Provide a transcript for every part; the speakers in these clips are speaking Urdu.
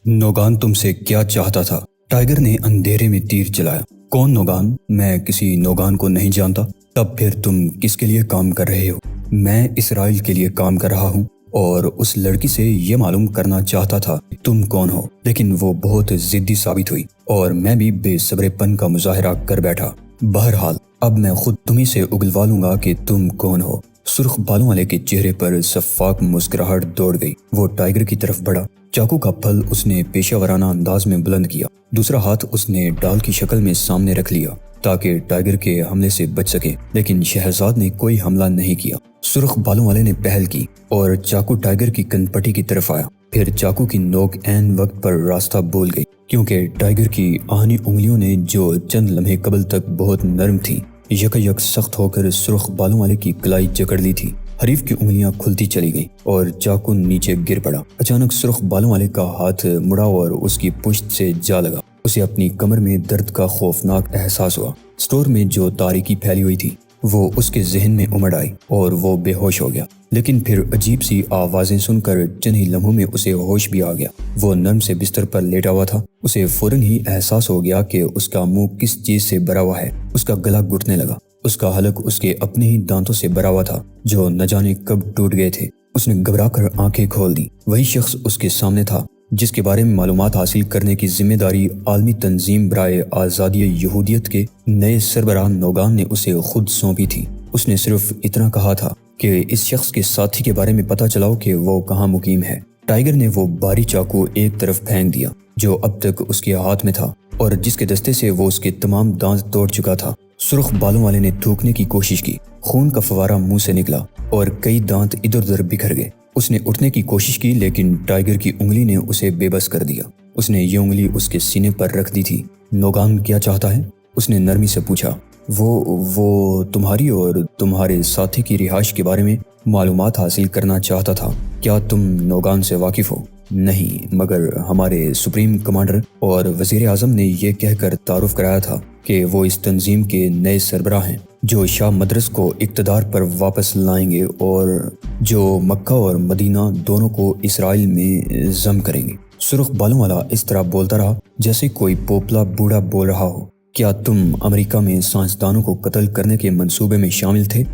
نوگان تم سے کیا چاہتا تھا؟ ٹائیگر نے اندھیرے میں تیر چلایا۔ کون نوگان؟ میں کسی نوگان کو نہیں جانتا۔ تب پھر تم کس کے لیے کام کر رہے ہو؟ میں اسرائیل کے لیے کام کر رہا ہوں اور اس لڑکی سے یہ معلوم کرنا چاہتا تھا کہ تم کون ہو، لیکن وہ بہت ضدی ثابت ہوئی اور میں بھی بے صبر پن کا مظاہرہ کر بیٹھا۔ بہرحال اب میں خود تمہیں سے اگلوا لوں گا کہ تم کون ہو۔ سرخ بالوں والے کے چہرے پر شفاف مسکراہٹ دوڑ گئی۔ وہ ٹائیگر کی طرف بڑھا۔ چاقو کا پھل اس نے پیشہ ورانہ انداز میں بلند کیا۔ دوسرا ہاتھ اس نے ڈال کی شکل میں سامنے رکھ لیا تاکہ ٹائیگر کے حملے سے بچ سکے، لیکن شہزاد نے کوئی حملہ نہیں کیا۔ سرخ بالوں والے نے پہل کی اور چاقو ٹائیگر کی کن پٹی کی طرف آیا۔ پھر چاقو کی نوک عین وقت پر راستہ بول گئی، کیونکہ ٹائیگر کی آہنی انگلیوں نے جو چند لمحے قبل تک بہت نرم تھی، یک سخت ہو کر سرخ بالوں والے کی کلائی جکڑ لی تھی۔ حریف کی انگلیاں کھلتی چلی گئیں اور چاقو نیچے گر پڑا۔ اچانک سرخ بالوں والے کا ہاتھ مڑا اور اس کی پشت سے جا لگا۔ اسے اپنی کمر میں درد کا خوفناک احساس ہوا۔ اسٹور میں جو تاریکی پھیلی ہوئی تھی وہ اس کے ذہن میں امڑ آئی اور وہ بے ہوش ہو گیا، لیکن پھر عجیب سی آوازیں سن کر چند ہی لمحوں میں اسے ہوش بھی آ گیا۔ وہ نرم سے بستر پر لیٹا ہوا تھا۔ اسے فوراً ہی احساس ہو گیا کہ اس کا منہ کس چیز سے بھرا ہوا ہے۔ اس کا گلا گھٹنے لگا۔ اس کا حلق اس کے اپنے ہی دانتوں سے بھرا ہوا تھا جو نہ جانے کب ٹوٹ گئے تھے۔ اس نے گھبرا کر آنکھیں کھول دی۔ وہی شخص اس کے سامنے تھا جس کے بارے میں معلومات حاصل کرنے کی ذمہ داری عالمی تنظیم برائے آزادی یہودیت کے نئے سربراہ نوگان نے اسے خود سونپی تھی۔ اس نے صرف اتنا کہا تھا کہ اس شخص کے ساتھی کے بارے میں پتہ چلاؤ کہ وہ کہاں مقیم ہے۔ ٹائیگر نے وہ بھاری چاقو ایک طرف پھینک دیا جو اب تک اس کے ہاتھ میں تھا اور جس کے دستے سے وہ اس کے تمام دانت توڑ چکا تھا۔ سرخ بالوں والے نے تھوکنے کی کوشش کی۔ خون کا فوارہ منہ سے نکلا اور کئی دانت ادھر ادھر بکھر گئے۔ اس نے اٹھنے کی کوشش کی لیکن ٹائیگر کی انگلی نے اسے بے بس کر دیا۔ اس نے یہ انگلی اس کے سینے پر رکھ دی تھی۔ نوگان کیا چاہتا ہے؟ اس نے نرمی سے پوچھا۔ وہ تمہاری اور تمہارے ساتھی کی رہائش کے بارے میں معلومات حاصل کرنا چاہتا تھا۔ کیا تم نوگان سے واقف ہو؟ نہیں، مگر ہمارے سپریم کمانڈر اور وزیر اعظم نے یہ کہہ کر تعارف کرایا تھا کہ وہ اس تنظیم کے نئے سربراہ ہیں جو شاہ مدرس کو اقتدار پر واپس لائیں گے اور جو مکہ اور مدینہ دونوں کو اسرائیل میں ضم کریں گے۔ سرخ بالوں والا اس طرح بولتا رہا جیسے کوئی پوپلا بوڑھا بول رہا ہو۔ کیا تم امریکہ میں سائنسدانوں کو قتل کرنے کے منصوبے میں شامل تھے؟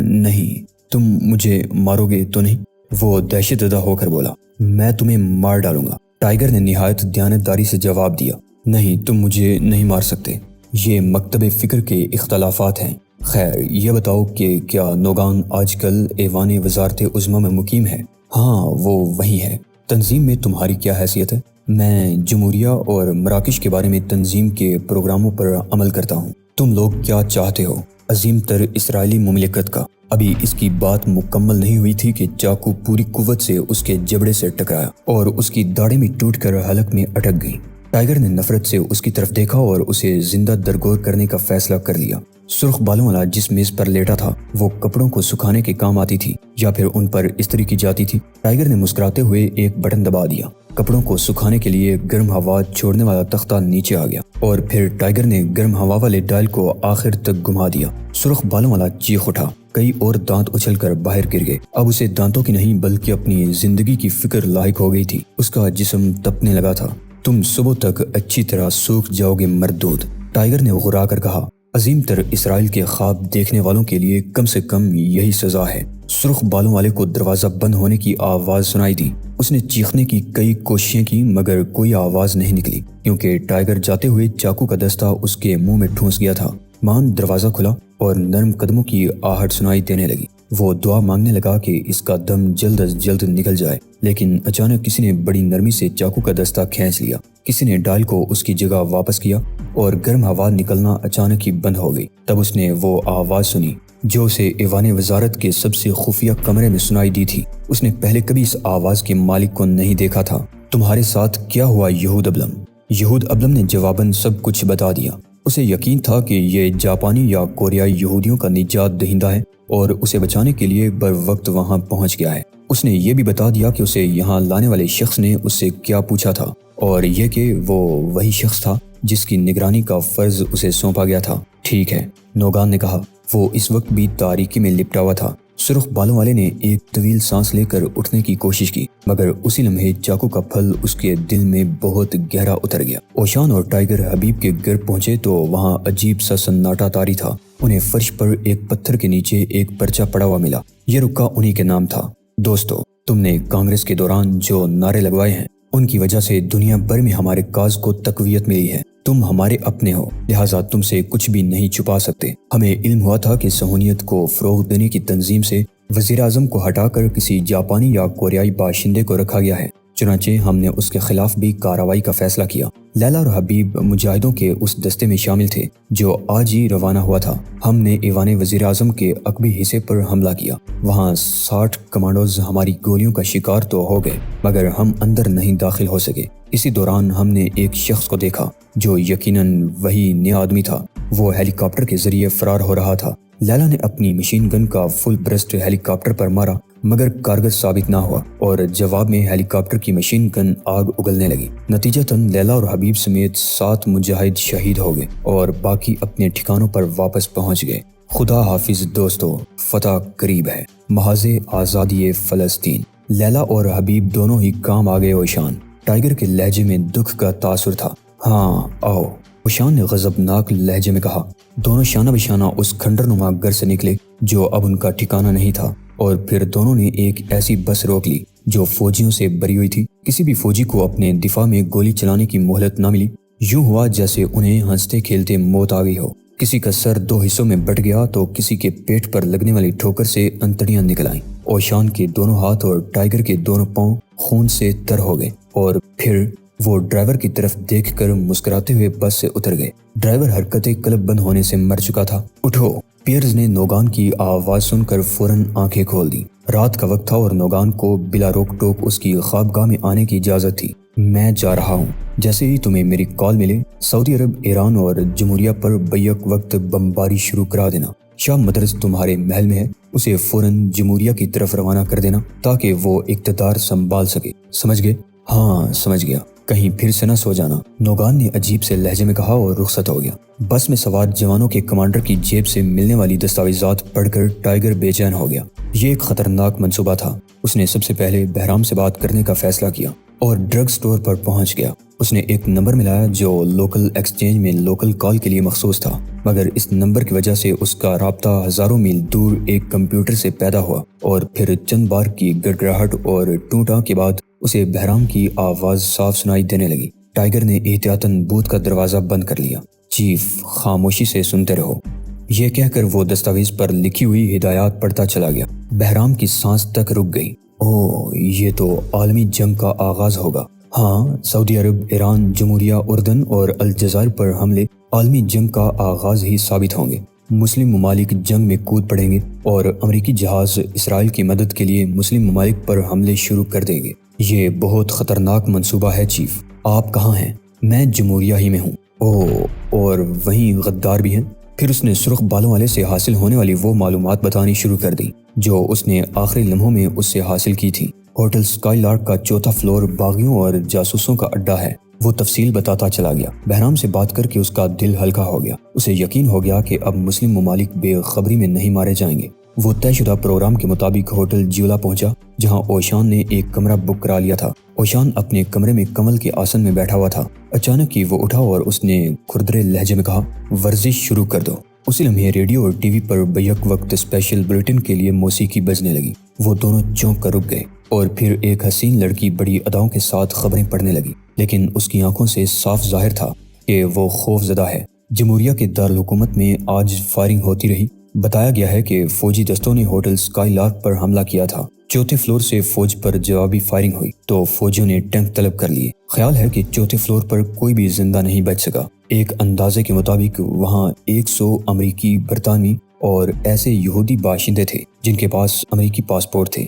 نہیں۔ تم مجھے مارو گے تو نہیں؟ وہ دہشت زدہ ہو کر بولا۔ میں تمہیں مار ڈالوں گا۔ ٹائیگر نے نہایت دیانتداری سے جواب دیا۔ نہیں، تم مجھے نہیں مار سکتے۔ یہ مکتب فکر کے اختلافات ہیں۔ خیر، یہ بتاؤ کہ کیا نوگان آج کل ایوان وزارت عظمیٰ میں مقیم ہے؟ ہاں، وہ وہی ہے۔ تنظیم میں تمہاری کیا حیثیت ہے؟ میں جمہوریہ اور مراکش کے بارے میں تنظیم کے پروگراموں پر عمل کرتا ہوں۔ تم لوگ کیا چاہتے ہو؟ عظیم تر اسرائیلی مملکت کا۔ ابھی اس کی بات مکمل نہیں ہوئی تھی کہ چاقو پوری قوت سے اس کے جبڑے سے ٹکرایا اور اس کی داڑھی میں ٹوٹ کر حلق میں اٹک گئی۔ ٹائیگر نے نفرت سے اس کی طرف دیکھا اور اسے زندہ درگور کرنے کا فیصلہ کر لیا۔ سرخ بالوں والا جس میز پر لیٹا تھا وہ کپڑوں کو سکھانے کے کام آتی تھی یا پھر ان پر استری کی جاتی تھی۔ ٹائیگر نے مسکراتے ہوئے ایک بٹن دبا دیا۔ کپڑوں کو سکھانے کے لیے گرم ہوا چھوڑنے والا تختہ نیچے آ گیا اور پھر ٹائیگر نے گرم ہوا والے ڈائل کو آخر تک گھما دیا۔ سرخ بالوں والا چیخ اٹھا۔ کئی اور دانت اچھل کر باہر گر گئے۔ اب اسے دانتوں کی نہیں بلکہ اپنی زندگی کی فکر لاحق ہو گئی تھی۔ اس کا جسم تپنے لگا تھا۔ تم صبح تک اچھی طرح سوکھ جاؤ گے مردود، ٹائیگر نے غرا کر کہا۔ عظیم تر اسرائیل کے خواب دیکھنے والوں کے لیے کم سے کم یہی سزا ہے۔ سرخ بالوں والے کو دروازہ بند ہونے کی آواز سنائی دی۔ اس نے چیخنے کی کئی کوششیں کی مگر کوئی آواز نہیں نکلی کیونکہ ٹائیگر جاتے ہوئے چاقو کا دستہ اس کے منہ میں ٹھونس گیا تھا۔ مان دروازہ کھلا اور نرم قدموں کی آہٹ سنائی دینے لگی۔ وہ دعا مانگنے لگا کہ اس کا دم جلد از جلد نکل جائے، لیکن اچانک کسی نے بڑی نرمی سے چاقو کا دستہ کھینچ لیا۔ کسی نے ڈائل کو اس کی جگہ واپس کیا اور گرم ہوا نکلنا اچانک ہی بند ہو گئی۔ تب اس نے وہ آواز سنی جو اسے ایوان وزارت کے سب سے خفیہ کمرے میں سنائی دی تھی۔ اس نے پہلے کبھی اس آواز کے مالک کو نہیں دیکھا تھا۔ تمہارے ساتھ کیا ہوا یہود ابلم؟ یہود ابلم نے جواباً سب کچھ بتا دیا۔ اسے یقین تھا کہ یہ جاپانی یا کوریائی یہودیوں کا نجات دہندہ ہے اور اسے بچانے کے لیے بر وقت وہاں پہنچ گیا ہے۔ اس نے یہ بھی بتا دیا کہ اسے یہاں لانے والے شخص نے اس سے کیا پوچھا تھا اور یہ کہ وہ وہی شخص تھا جس کی نگرانی کا فرض اسے سونپا گیا تھا۔ ٹھیک ہے، نوگان نے کہا۔ وہ اس وقت بھی تاریکی میں لپٹا ہوا تھا۔ سرخ بالوں والے نے ایک طویل سانس لے کر اٹھنے کی کوشش کی، مگر اسی لمحے چاقو کا پھل اس کے دل میں بہت گہرا اتر گیا۔ اوشان اور ٹائیگر حبیب کے گھر پہنچے تو وہاں عجیب سا سناٹا طاری تھا۔ انہیں فرش پر ایک پتھر کے نیچے ایک پرچہ پڑا ہوا ملا۔ یہ رکا انہی کے نام تھا۔ دوستو، تم نے کانگریس کے دوران جو نعرے لگوائے ہیں ان کی وجہ سے دنیا بھر میں ہمارے کاز کو تقویت ملی ہے۔ تم ہمارے اپنے ہو، لہٰذا تم سے کچھ بھی نہیں چھپا سکتے۔ ہمیں علم ہوا تھا کہ صہیونیت کو فروغ دینے کی تنظیم سے وزیر اعظم کو ہٹا کر کسی جاپانی یا کوریائی باشندے کو رکھا گیا ہے، چنانچہ ہم نے اس کے خلاف بھی کارروائی کا فیصلہ کیا۔ لیلا اور حبیب مجاہدوں کے اس دستے میں شامل تھے جو آج ہی روانہ ہوا تھا۔ ہم نے ایوان وزیر اعظم کے عقبی حصے پر حملہ کیا۔ وہاں 60 کمانڈوز ہماری گولیوں کا شکار تو ہو گئے، مگر ہم اندر نہیں داخل ہو سکے۔ اسی دوران ہم نے ایک شخص کو دیکھا جو یقیناً وہی نیا آدمی تھا۔ وہ ہیلی کاپٹر کے ذریعے فرار ہو رہا تھا۔ لیلا نے اپنی مشین گن کا فل برسٹ ہیلی کاپٹر پر مارا، مگر کارگر ثابت نہ ہوا اور جواب میں ہیلی کاپٹر کی مشین گن آگ اگلنے لگی۔ نتیجتاً لیلا اور حبیب سمیت 7 مجاہد شہید ہو گئے اور باقی اپنے ٹھکانوں پر واپس پہنچ گئے۔ خدا حافظ دوستو، فتح قریب ہے، محاذ آزادی فلسطین۔ لیلا اور حبیب دونوں ہی کام آ گئے۔ اوشان، ٹائیگر کے لہجے میں دکھ کا تاثر تھا۔ ہاں آؤ، اوشان نے غضبناک لہجے میں کہا۔ دونوں شانہ بشانہ اس کھنڈر نما گھر سے نکلے جو اب ان کا ٹھکانہ نہیں تھا، اور پھر دونوں نے ایک ایسی بس روک لی جو فوجیوں سے بھری ہوئی تھی۔ کسی بھی فوجی کو اپنے دفاع میں گولی چلانے کی مہلت نہ ملی۔ یوں ہوا جیسے انہیں ہنستے کھیلتے موت آ گئی ہو۔ کسی کا سر 2 حصوں میں بٹ گیا تو کسی کے پیٹ پر لگنے والی ٹھوکر سے انتڑیاں نکل آئیں۔ اوشان کے دونوں ہاتھ اور ٹائیگر کے دونوں پاؤں خون سے تر ہو گئے، اور پھر وہ ڈرائیور کی طرف دیکھ کر مسکراتے ہوئے بس سے اتر گئے۔ ڈرائیور حرکت قلب بند ہونے سے مر چکا تھا۔ اٹھو! پیئرز نے نوگان کی آواز سن کر فوراً آنکھیں کھول دی۔ رات کا وقت تھا اور نوگان کو بلا روک ٹوک اس کی خوابگاہ میں آنے کی اجازت تھی۔ میں جا رہا ہوں۔ جیسے ہی تمہیں میری کال ملے، سعودی عرب، ایران اور جمہوریہ پر بیک وقت بمباری شروع کرا دینا۔ شاہ مدرس تمہارے محل میں ہے، اسے فوراً جمہوریہ کی طرف روانہ کر دینا تاکہ وہ اقتدار سنبھال سکے۔ سمجھ گئے؟ ہاں سمجھ گیا، کہیں پھر سے نہ سو جانا، نوگان نے عجیب سے لہجے میں کہا اور رخصت ہو گیا۔ بس میں سوار جوانوں کے کمانڈر کی جیب سے ملنے والی دستاویزات پڑھ کر ٹائیگر بے چین ہو گیا۔ یہ ایک خطرناک منصوبہ تھا۔ اس نے سب سے پہلے بہرام سے بات کرنے کا فیصلہ کیا اور ڈرگ سٹور پر پہنچ گیا۔ اس نے ایک نمبر ملایا جو لوکل ایکسچینج میں لوکل کال کے لیے مخصوص تھا، مگر اس نمبر کی وجہ سے اس کا رابطہ ہزاروں میل دور ایک کمپیوٹر سے پیدا ہوا، اور پھر چند بار کی گڑگڑاہٹ اور ٹوٹاں کے بعد اسے بہرام کی آواز صاف سنائی دینے لگی۔ ٹائیگر نے احتیاطاً بوتھ کا دروازہ بند کر لیا۔ چیف، خاموشی سے سنتے رہو، یہ کہہ کر وہ دستاویز پر لکھی ہوئی ہدایات پڑھتا چلا گیا۔ بہرام کی سانس تک رک گئی۔ اوہ، یہ تو عالمی جنگ کا آغاز ہوگا۔ ہاں، سعودی عرب، ایران، جمہوریہ اردن اور الجزائر پر حملے عالمی جنگ کا آغاز ہی ثابت ہوں گے۔ مسلم ممالک جنگ میں کود پڑیں گے اور امریکی جہاز اسرائیل کی مدد کے لیے مسلم ممالک پر حملے شروع کر دیں گے۔ یہ بہت خطرناک منصوبہ ہے چیف۔ آپ کہاں ہیں؟ میں جمہوریہ ہی میں ہوں۔ اوہ، اور وہیں غدار بھی ہیں؟ پھر اس نے سرخ بالوں والے سے حاصل ہونے والی وہ معلومات بتانی شروع کر دی جو اس نے آخری لمحوں میں اس سے حاصل کی تھی۔ ہوٹل اسکائی لارک کا 4تھا فلور باغیوں اور جاسوسوں کا اڈا ہے۔ وہ تفصیل بتاتا چلا گیا۔ بہرام سے بات کر کے اس کا دل ہلکا ہو گیا۔ اسے یقین ہو گیا کہ اب مسلم ممالک بے خبری میں نہیں مارے جائیں گے۔ وہ طے شدہ پروگرام کے مطابق ہوٹل جیولا پہنچا جہاں اوشان نے ایک کمرہ بک کرا لیا تھا۔ اوشان اپنے کمرے میں کمل کے آسن میں بیٹھا ہوا تھا۔ اچانک ہی وہ اٹھا اور اس نے کھردرے لہجے میں کہا، ورزش شروع کر دو۔ اسی لمحے ریڈیو اور ٹی وی پر بیک وقت اسپیشل بلیٹن کے لیے موسیقی بجنے لگی۔ وہ دونوں چونک کر رک گئے، اور پھر ایک حسین لڑکی بڑی اداؤں کے ساتھ خبریں پڑھنے لگی، لیکن اس کی آنکھوں سے صاف ظاہر تھا کہ وہ خوف زدہ ہے۔ جمہوریہ کے دارالحکومت میں آج فائرنگ ہوتی رہی۔ بتایا گیا ہے کہ فوجی دستوں نے ہوٹل اسکائی لارک پر حملہ کیا تھا۔ 4تھے فلور سے فوج پر جوابی فائرنگ ہوئی تو فوجیوں نے ٹینک طلب کر لیے۔ خیال ہے کہ 4تھے فلور پر کوئی بھی زندہ نہیں بچ سکا۔ ایک اندازے کے مطابق وہاں 100 امریکی، برطانوی اور ایسے یہودی باشندے تھے جن کے پاس امریکی پاسپورٹ تھے۔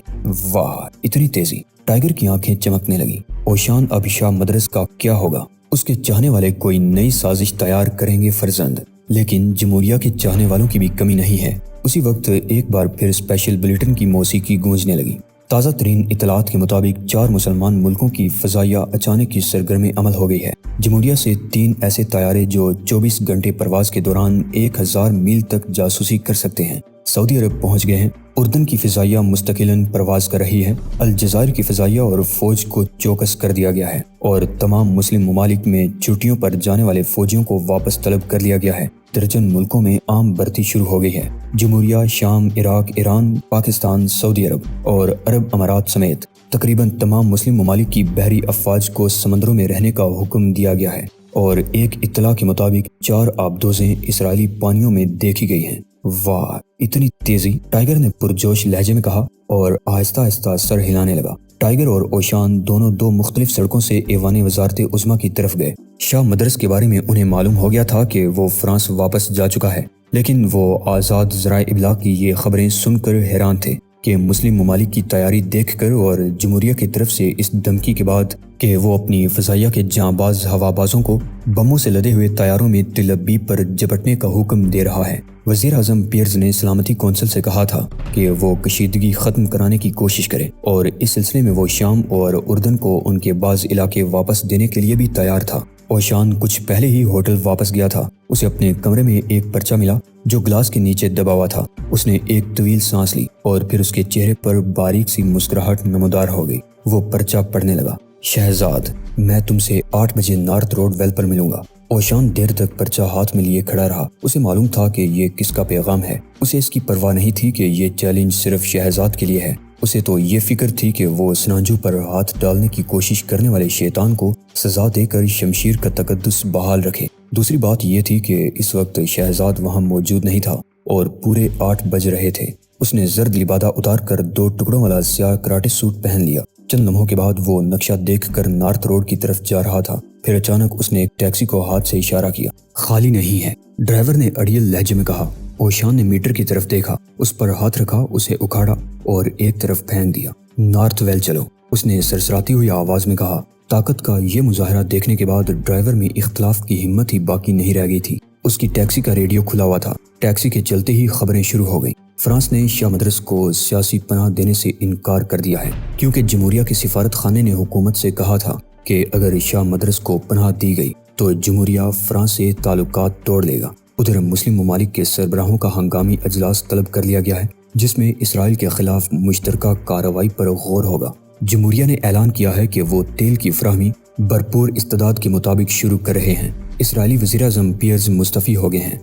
واہ، اتنی تیزی! ٹائیگر کی آنکھیں چمکنے لگی۔ اوشان، اب شاہ مدرس کا کیا ہوگا؟ اس کے چاہنے والے کوئی نئی سازش تیار کریں گے فرزند، لیکن جمہوریہ کے چاہنے والوں کی بھی کمی نہیں ہے۔ اسی وقت ایک بار پھر اسپیشل بلیٹن کی موسیقی گونجنے لگی۔ تازہ ترین اطلاعات کے مطابق 4 مسلمان ملکوں کی فضائیہ اچانک کی سرگرم عمل ہو گئی ہے۔ جمہوریہ سے 3 ایسے طیارے جو 24 گھنٹے پرواز کے دوران 1000 میل تک جاسوسی کر سکتے ہیں، سعودی عرب پہنچ گئے ہیں۔ اردن کی فضائیہ مستقلاً پرواز کر رہی ہے۔ الجزائر کی فضائیہ اور فوج کو چوکس کر دیا گیا ہے اور تمام مسلم ممالک میں چھٹیوں پر جانے والے فوجیوں کو واپس طلب کر لیا گیا ہے۔ درجن ملکوں میں عام بھرتی شروع ہو گئی ہے۔ جمہوریہ، شام، عراق، ایران، پاکستان، سعودی عرب اور عرب امارات سمیت تقریباً تمام مسلم ممالک کی بحری افواج کو سمندروں میں رہنے کا حکم دیا گیا ہے، اور ایک اطلاع کے مطابق 4 آبدوزیں اسرائیلی پانیوں میں دیکھی گئی ہیں۔ واہ، اتنی تیزی! ٹائیگر نے پرجوش لہجے میں کہا اور آہستہ آہستہ سر ہلانے لگا۔ ٹائیگر اور اوشان دونوں 2 مختلف سڑکوں سے ایوان وزارت عظمیٰ کی طرف گئے۔ شاہ مدرس کے بارے میں انہیں معلوم ہو گیا تھا کہ وہ فرانس واپس جا چکا ہے، لیکن وہ آزاد ذرائع ابلاغ کی یہ خبریں سن کر حیران تھے کہ مسلم ممالک کی تیاری دیکھ کر اور جمہوریہ کی طرف سے اس دھمکی کے بعد کہ وہ اپنی فضائیہ کے جانباز ہوابازوں کو بموں سے لدے ہوئے طیاروں میں تل ابیب پر جپٹنے کا حکم دے رہا ہے۔ وزیر اعظم پیئرز نے سلامتی کونسل سے کہا تھا کہ وہ کشیدگی ختم کرانے کی کوشش کرے، اور اس سلسلے میں وہ شام اور اردن کو ان کے بعض علاقے واپس دینے کے لیے بھی تیار تھا۔ اوشان کچھ پہلے ہی ہوٹل واپس گیا تھا۔ اسے اپنے کمرے میں ایک پرچہ ملا جو گلاس کے نیچے دبا ہوا تھا۔ اس نے ایک طویل سانس لی اور پھر اس کے چہرے پر باریک سی مسکراہٹ نمودار ہو گئی۔ وہ پرچہ پڑھنے لگا۔ شہزاد، میں تم سے 8 بجے نارتھ روڈ ویل پر ملوں گا۔ اوشان دیر تک پرچہ ہاتھ میں لیے کھڑا رہا۔ اسے معلوم تھا کہ یہ کس کا پیغام ہے۔ اسے اس کی پرواہ نہیں تھی کہ یہ چیلنج صرف شہزاد کے لیے ہے۔ اسے تو یہ فکر تھی کہ وہ سنانجو پر ہاتھ ڈالنے کی کوشش کرنے والے شیطان کو سزا دے کر شمشیر کا تقدس بحال رکھے۔ دوسری بات یہ تھی کہ اس وقت شہزاد وہاں موجود نہیں تھا اور پورے 8 بج رہے تھے۔ اس نے زرد لبادہ اتار کر 2 ٹکڑوں والا سیاہ کراٹے سوٹ پہن لیا۔ چند لمحوں کے بعد وہ نقشہ دیکھ کر نارتھ روڈ کی طرف جا رہا تھا۔ پھر اچانک اس نے ایک ٹیکسی کو ہاتھ سے اشارہ کیا۔ خالی نہیں ہے، ڈرائیور نے اڑیل لہجے میں کہا۔ اوشان نے میٹر کی طرف دیکھا، اس پر ہاتھ رکھا، اسے اکھاڑا اور ایک طرف پھینک دیا۔ نارتھ ویل چلو، اس نے سرسراتی ہوئی آواز میں کہا۔ طاقت کا یہ مظاہرہ دیکھنے کے بعد ڈرائیور میں اختلاف کی ہمت ہی باقی نہیں رہ گئی تھی۔ اس کی ٹیکسی کا ریڈیو کھلا ہوا تھا۔ ٹیکسی کے چلتے ہی خبریں شروع ہو گئیں۔ فرانس نے شاہ مدرس کو سیاسی پناہ دینے سے انکار کر دیا ہے، کیونکہ جمہوریہ کے سفارت خانے نے حکومت سے کہا تھا کہ اگر شاہ مدرس کو پناہ دی گئی تو جمہوریہ فرانس سے تعلقات توڑ دے گا۔ ادھر مسلم ممالک کے سربراہوں کا ہنگامی اجلاس طلب کر لیا گیا ہے، جس میں اسرائیل کے خلاف مشترکہ کارروائی پر غور ہوگا۔ جمہوریہ نے اعلان کیا ہے کہ وہ تیل کی فراہمی بھرپور استعداد کے مطابق شروع کر رہے ہیں۔ اسرائیلی وزیر اعظم پیئرز مستعفی ہو گئے ہیں۔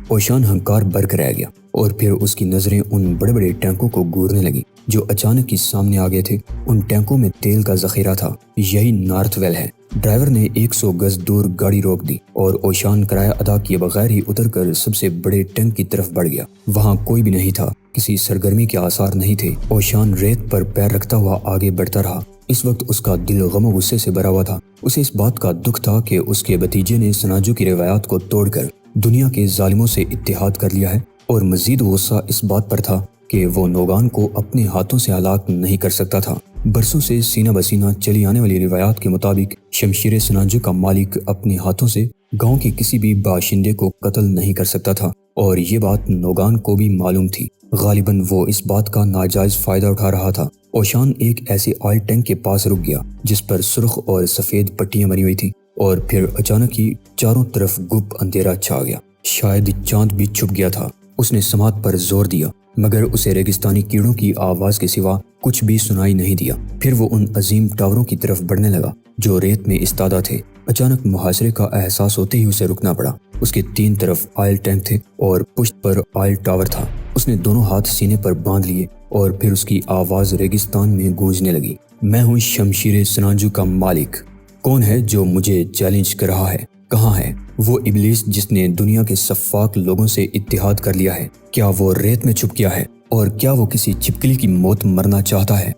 اوشان ہنکار برک رہ گیا اور پھر اس کی نظریں ان بڑے بڑے ٹینکوں کو گورنے لگیں جو اچانک ہی سامنے آ گئے تھے۔ ان ٹینکوں میں تیل کا ذخیرہ تھا۔ یہی نارتھ ویل ہے۔ ڈرائیور نے 100 گز دور گاڑی روک دی اور اوشان کرایہ ادا کیے بغیر ہی اتر کر سب سے بڑے ٹینک کی طرف بڑھ گیا۔ وہاں کوئی بھی نہیں تھا، کسی سرگرمی کے آثار نہیں تھے۔ اوشان ریت پر پیر رکھتا ہوا آگے بڑھتا رہا۔ اس وقت اس کا دل غم و غصے سے بھرا ہوا تھا۔ اسے اس بات کا دکھ تھا کہ اس کے بھتیجے نے سناجو کی روایات کو توڑ کر دنیا کے ظالموں سے اتحاد کر لیا ہے، اور مزید غصہ اس بات پر تھا کہ وہ نوگان کو اپنے ہاتھوں سے ہلاک نہیں کر سکتا تھا۔ برسوں سے سینہ بسینہ چلی آنے والی روایات کے مطابق شمشیر سناجو کا مالک اپنے ہاتھوں سے گاؤں کے کسی بھی باشندے کو قتل نہیں کر سکتا تھا، اور یہ بات نوگان کو بھی معلوم تھی۔ غالباً وہ اس بات کا ناجائز فائدہ اٹھا رہا تھا۔ اوشان ایک ایسے آئل ٹینک کے پاس رک گیا جس پر سرخ اور سفید پٹیاں بنی ہوئی تھیں، اور پھر اچانک ہی چاروں طرف گپ اندھیرا چھا گیا۔ شاید چاند بھی چھپ گیا تھا۔ اس نے سماعت پر زور دیا، مگر اسے ریگستانی کیڑوں کی آواز کے سوا کچھ بھی سنائی نہیں دیا۔ پھر وہ ان عظیم ٹاوروں کی طرف بڑھنے لگا جو ریت میں استادہ تھے۔ اچانک محاصرے کا احساس ہوتے ہی اسے رکنا پڑا۔ اس کے 3 طرف آئل ٹینک تھے اور پشت پر آئل ٹاور تھا۔ اس نے دونوں ہاتھ سینے پر باندھ لیے اور پھر اس کی آواز ریگستان میں گونجنے لگی۔ میں ہوں شمشیر سناجو کا مالک۔ کون ہے جو مجھے چیلنج کر رہا ہے؟ کہاں ہے وہ ابلیس جس نے دنیا کے سفاک لوگوں سے اتحاد کر لیا ہے؟ کیا وہ ریت میں چھپ گیا ہے؟ اور کیا وہ کسی چھپکلی کی موت مرنا چاہتا ہے؟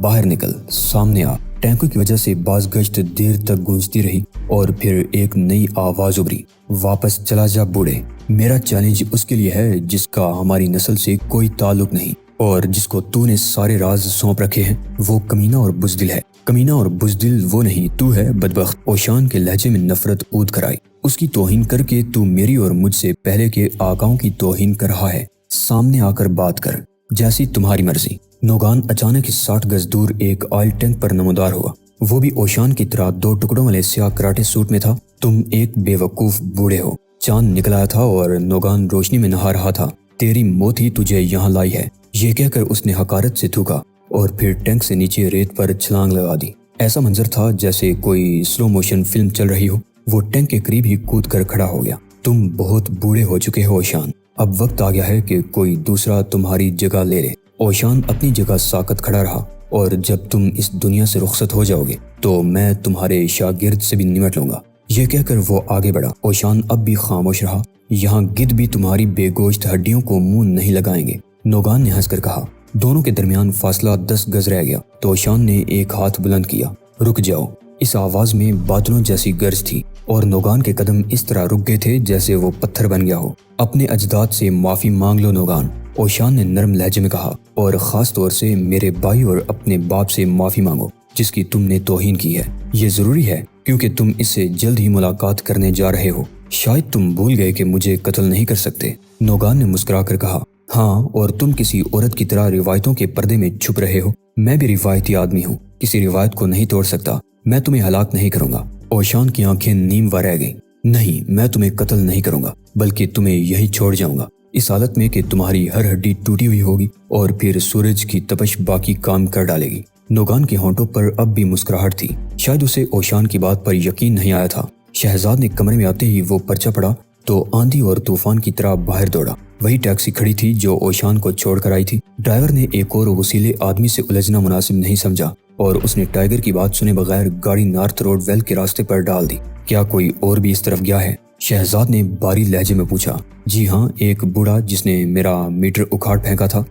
باہر نکل، سامنے آ۔ ٹینکوں کی وجہ سے باز گشت دیر تک گونجتی رہی اور پھر ایک نئی آواز ابھری۔ واپس چلا جا بوڑھے۔ میرا چیلنج اس کے لیے ہے جس کا ہماری نسل سے کوئی تعلق نہیں، اور جس کو تو نے سارے راز سونپ رکھے ہیں۔ وہ کمینہ اور بزدل ہے۔ کمینہ اور بزدل وہ نہیں، تو ہے بدبخت۔ اوشان کے لہجے میں نفرت اود کر آئی۔ اس کی توہین کر کے تو میری اور مجھ سے پہلے کے آقاؤں کی توہین کر رہا ہے۔ سامنے آ کر بات کر، جیسی تمہاری مرضی۔ نوگان اچانک 60 گز دور ایک آئل ٹینک پر نمودار ہوا۔ وہ بھی اوشان کی طرح 2 ٹکڑوں والے سیاہ کراٹے سوٹ میں تھا۔ تم ایک بے وقوف بوڑھے ہو۔ چاند نکل آیا تھا اور نوگان روشنی میں نہا رہا تھا۔ تیری موت ہی تجھے یہاں لائی ہے۔ یہ کہہ کر اس نے حقارت سے تھوکا اور پھر ٹینک سے نیچے ریت پر چھلانگ لگا دی۔ ایسا منظر تھا جیسے کوئی سلو موشن فلم چل رہی ہو۔ وہ ٹینک کے قریب ہی کود کر کھڑا ہو گیا۔ تم بہت بوڑھے ہو چکے ہو اوشان، اب وقت آ گیا ہے کہ کوئی دوسرا تمہاری جگہ لے لے۔ اوشان اپنی جگہ ساکت کھڑا رہا، اور جب تم اس دنیا سے رخصت ہو جاؤ گے تو میں تمہارے شاگرد سے بھی نمٹ لوں گا۔ یہ کہہ کر وہ آگے بڑھا۔ اوشان اب بھی خاموش رہا۔ یہاں گدھ بھی تمہاری بے گوشت ہڈیوں کو منہ نہیں لگائیں گے، نوگان نے ہنس کر کہا۔ دونوں کے درمیان فاصلہ 10 گز رہ گیا تو اوشان نے ایک ہاتھ بلند کیا۔ رک جاؤ۔ اس آواز میں بادلوں جیسی گرج تھی اور نوگان کے قدم اس طرح رک گئے تھے جیسے وہ پتھر بن گیا ہو۔ اپنے اجداد سے معافی مانگ لو نوگان، اوشان نے نرم لہجے میں کہا، اور خاص طور سے میرے بھائی اور اپنے باپ سے معافی مانگو جس کی تم نے توہین کی ہے۔ یہ ضروری ہے کیونکہ تم اس سے جلد ہی ملاقات کرنے جا رہے ہو۔ شاید تم بھول گئے کہ مجھے قتل نہیں کر سکتے، نوگان نے مسکرا کر کہا۔ ہاں، اور تم کسی عورت کی طرح روایتوں کے پردے میں چھپ رہے ہو۔ میں بھی روایتی آدمی ہوں، کسی روایت کو نہیں توڑ سکتا۔ میں تمہیں ہلاک نہیں کروں گا۔ اوشان کی آنکھیں نیم وا رہ گئیں۔ نہیں، میں تمہیں قتل نہیں کروں گا بلکہ تمہیں یہی چھوڑ جاؤں گا، اس حالت میں کہ تمہاری ہر ہڈی ٹوٹی ہوئی ہوگی اور پھر سورج کی تپش باقی کام کر ڈالے گی۔ نوگان کے ہونٹوں پر اب بھی مسکراہٹ تھی۔ شاید اسے اوشان کی بات پر یقین نہیں آیا تھا۔ شہزاد نے کمرے میں آتے ہی وہ پرچہ پڑا تو آندھی اور طوفان کی طرح باہر دوڑا۔ وہی ٹیکسی کھڑی تھی جو اوشان کو چھوڑ کر آئی تھی۔ ڈرائیور نے ایک اور وسیلے آدمی سے الجھنا مناسب نہیں سمجھا اور اس نے ٹائیگر کی بات سنے بغیر گاڑی نارتھ روڈ ویل کے راستے پر ڈال دی۔ کیا کوئی اور بھی اس طرف گیا ہے؟ شہزاد نے باری لہجے میں پوچھا۔ جی ہاں، ایک بوڑھا جس نے میرا میٹر اکھاڑ پھینکا تھا۔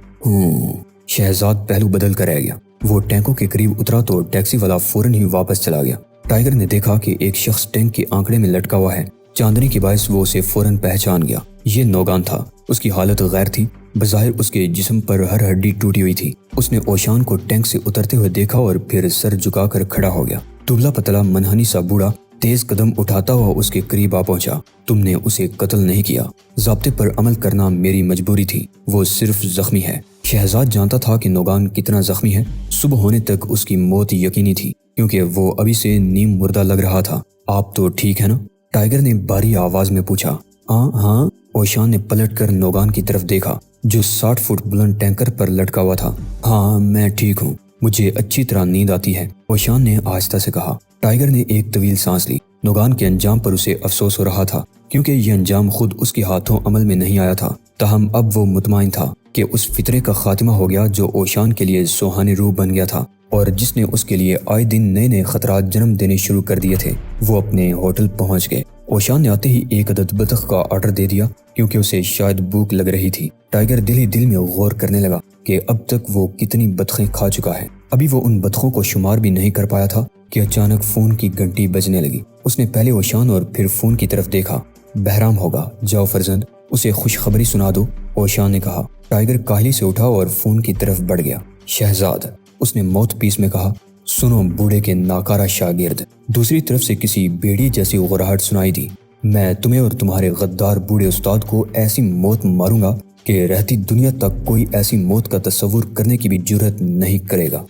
شہزاد پہلو بدل کر رہ گیا۔ وہ ٹینکوں کے قریب اترا تو ٹیکسی والا فوراً ہی واپس چلا گیا۔ ٹائیگر نے دیکھا کہ ایک شخص ٹینک کے آنکڑے میں لٹکا ہوا ہے۔ چاندنی کے باعث وہ اسے فوراً پہچان گیا۔ یہ نوگان تھا۔ اس کی حالت غیر تھی، بظاہر اس کے جسم پر ہر ہڈی ٹوٹی ہوئی تھی۔ اس نے اوشان کو ٹینک سے اترتے ہوئے دیکھا اور پھر سر جھکا کر کھڑا ہو گیا۔ دبلا پتلا منحنی سا بوڑھا تیز قدم اٹھاتا ہوا اس کے قریب آ پہنچا۔ تم نے اسے قتل نہیں کیا، ضابطے پر عمل کرنا میری مجبوری تھی، وہ صرف زخمی ہے۔ شہزاد جانتا تھا کہ نوگان کتنا زخمی ہے۔ صبح ہونے تک اس کی موت یقینی تھی کیونکہ وہ ابھی سے نیم مردہ لگ رہا تھا۔ آپ تو ٹھیک ہے نا؟ ٹائیگر نے بھاری آواز میں پوچھا۔ ہاں، اوشان نے پلٹ کر نوگان کی طرف دیکھا جو 60 فٹ بلند ٹینکر پر لٹکا ہوا تھا۔ ہاں، میں ٹھیک ہوں، مجھے اچھی طرح نیند آتی ہے، اوشان نے آہستہ سے کہا۔ ٹائیگر نے ایک طویل سانس لی۔ نوگان کے انجام پر اسے افسوس ہو رہا تھا کیونکہ یہ انجام خود اس کے ہاتھوں عمل میں نہیں آیا تھا، تاہم اب وہ مطمئن تھا کہ اس فطرے کا خاتمہ ہو گیا جو اوشان کے لیے سوہانی روح بن گیا تھا اور جس نے اس کے لیے آئے دن نئے نئے خطرات جنم دینے شروع کر دیے تھے۔ وہ اپنے ہوٹل پہنچ گئے۔ اوشان نے آتے ہی ایک عدد بطخ کا آرڈر دے دیا کیونکہ اسے شاید بھوک لگ رہی تھی۔ ٹائیگر دل ہی دل میں غور کرنے لگا کہ اب تک وہ کتنی بطخیں کھا چکا ہے۔ ابھی وہ ان بطخوں کو شمار بھی نہیں کر پایا تھا کہ اچانک فون کی گھنٹی بجنے لگی۔ اس نے پہلے اوشان اور پھر فون کی طرف دیکھا۔ بہرام ہوگا، جاؤ فرزند، اسے خوشخبری سنا دو، اوشان نے کہا۔ ٹائیگر کاہلی سے اٹھا اور فون کی طرف بڑھ گیا۔ شہزاد، اس نے ماؤتھ پیس میں کہا۔ سنو بوڑھے کے ناکارہ شاگرد، دوسری طرف سے کسی بھیڑیے جیسی غراہٹ سنائی دی۔ میں تمہیں اور تمہارے غدار بوڑھے استاد کو ایسی موت ماروں گا کہ رہتی دنیا تک کوئی ایسی موت کا تصور کرنے کی بھی جرات نہیں کرے گا۔